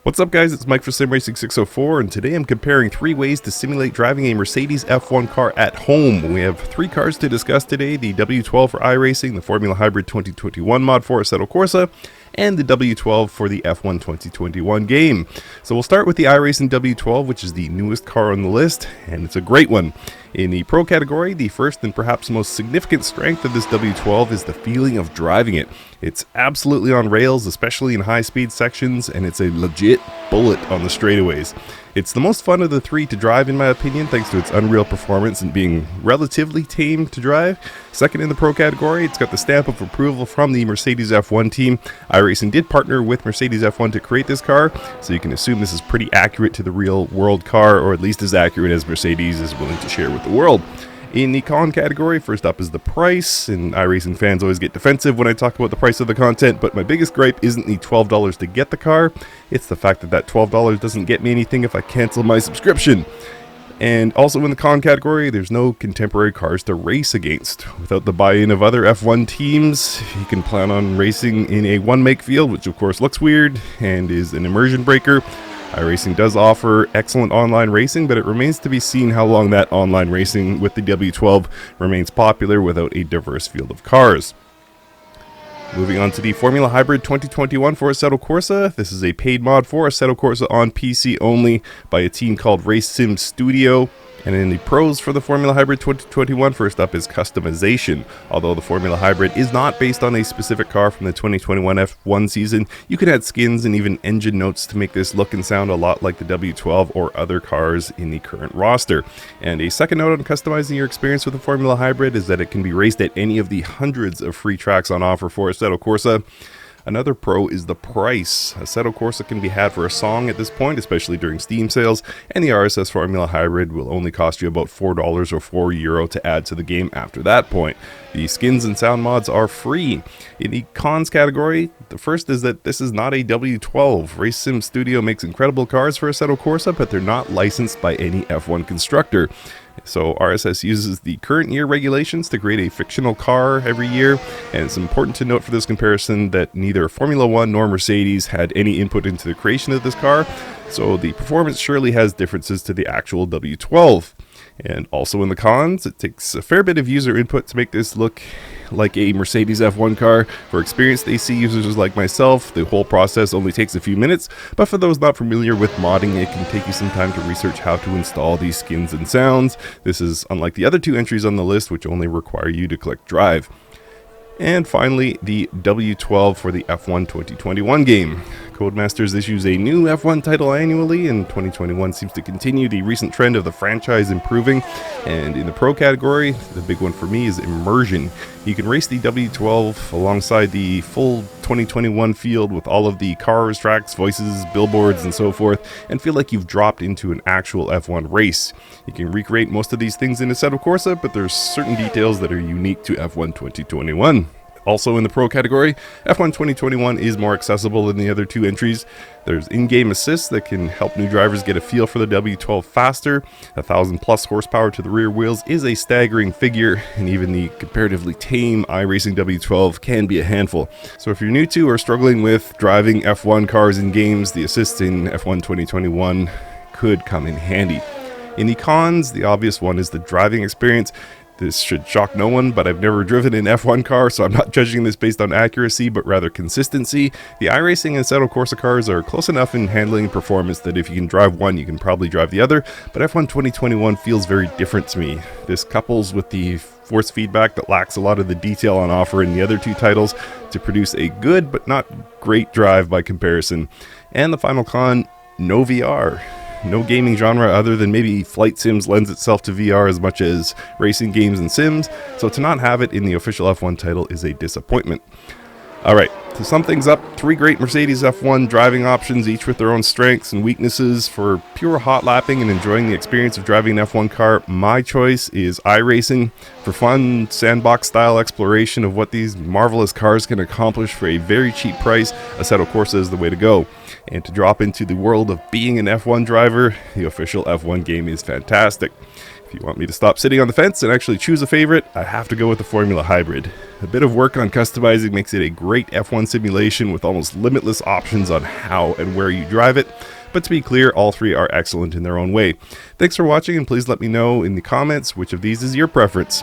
What's up guys, it's Mike for SimRacing604 and today I'm comparing 3 ways to simulate driving a Mercedes F1 car at home. We have 3 cars to discuss today, the W12 for iRacing, the Formula Hybrid 2021 mod for Assetto Corsa, and the W12 for the F1 2021 game. So we'll start with the iRacing W12, which is the newest car on the list, and it's a great one. In the Pro category, the first and perhaps most significant strength of this W12 is the feeling of driving it. It's absolutely on rails, especially in high-speed sections, and it's a legit bullet on the straightaways. It's the most fun of the 3 to drive in my opinion, thanks to its unreal performance and being relatively tame to drive. Second in the Pro category, it's got the stamp of approval from the Mercedes F1 team. iRacing did partner with Mercedes F1 to create this car, so you can assume this is pretty accurate to the real world car, or at least as accurate as Mercedes is willing to share with the world. In the con category, first up is the price, and iRacing fans always get defensive when I talk about the price of the content, but my biggest gripe isn't the $12 to get the car, it's the fact that that $12 doesn't get me anything if I cancel my subscription. And also in the con category, there's no contemporary cars to race against. Without the buy-in of other F1 teams, you can plan on racing in a one-make field, which of course looks weird and is an immersion breaker. iRacing does offer excellent online racing, but it remains to be seen how long that online racing with the W12 remains popular without a diverse field of cars. Moving on to the Formula Hybrid 2021 for Assetto Corsa. This is a paid mod for Assetto Corsa on PC only by a team called Race Sim Studio. And in the pros for the Formula Hybrid 2021, first up is customization. Although the Formula Hybrid is not based on a specific car from the 2021 F1 season, you can add skins and even engine notes to make this look and sound a lot like the W12 or other cars in the current roster. And a second note on customizing your experience with the Formula Hybrid is that it can be raced at any of the hundreds of free tracks on offer for Assetto Corsa. Another pro is the price. Assetto Corsa can be had for a song at this point, especially during Steam sales, and the RSS Formula Hybrid will only cost you about $4 or €4 to add to the game after that point. The skins and sound mods are free. In the cons category, the first is that this is not a W12. Race Sim Studio makes incredible cars for Assetto Corsa, but they're not licensed by any F1 constructor. So RSS uses the current year regulations to create a fictional car every year, and it's important to note for this comparison that neither Formula 1 nor Mercedes had any input into the creation of this car, so the performance surely has differences to the actual W12. And also in the cons, it takes a fair bit of user input to make this look like a Mercedes F1 car. For experienced AC users like myself, the whole process only takes a few minutes, but for those not familiar with modding, it can take you some time to research how to install these skins and sounds. This is unlike the other 2 entries on the list, which only require you to click drive. And finally, the W12 for the F1 2021 game. Codemasters issues a new F1 title annually, and 2021 seems to continue the recent trend of the franchise improving. And in the Pro category, the big one for me is immersion. You can race the W12 alongside the full 2021 field with all of the cars, tracks, voices, billboards, and so forth, and feel like you've dropped into an actual F1 race. You can recreate most of these things in Assetto Corsa, but there's certain details that are unique to F1 2021. Also in the Pro category, F1 2021 is more accessible than the other 2 entries. There's in-game assists that can help new drivers get a feel for the W12 faster. 1,000 plus horsepower to the rear wheels is a staggering figure, and even the comparatively tame iRacing W12 can be a handful. So if you're new to or struggling with driving F1 cars in games, the assists in F1 2021 could come in handy. In the cons, the obvious one is the driving experience. This should shock no one, but I've never driven an F1 car, so I'm not judging this based on accuracy, but rather consistency. The iRacing and Assetto Corsa cars are close enough in handling and performance that if you can drive one, you can probably drive the other, but F1 2021 feels very different to me. This couples with the force feedback that lacks a lot of the detail on offer in the other 2 titles to produce a good but not great drive by comparison. And the final con, no VR. No gaming genre other than maybe flight sims lends itself to VR as much as racing games and sims, so to not have it in the official F1 title is a disappointment. Alright, to sum things up, 3 great Mercedes F1 driving options, each with their own strengths and weaknesses. For pure hot lapping and enjoying the experience of driving an F1 car, my choice is iRacing. For fun, sandbox-style exploration of what these marvelous cars can accomplish for a very cheap price, Assetto Corsa is the way to go. And to drop into the world of being an F1 driver, the official F1 game is fantastic. If If you want me to stop sitting on the fence and actually choose a favorite, I have to go with the Formula Hybrid. A bit of work on customizing makes it a great F1 simulation with almost limitless options on how and where you drive it. But to be clear, all three are excellent in their own way. Thanks for watching, and please let me know in the comments which of these is your preference.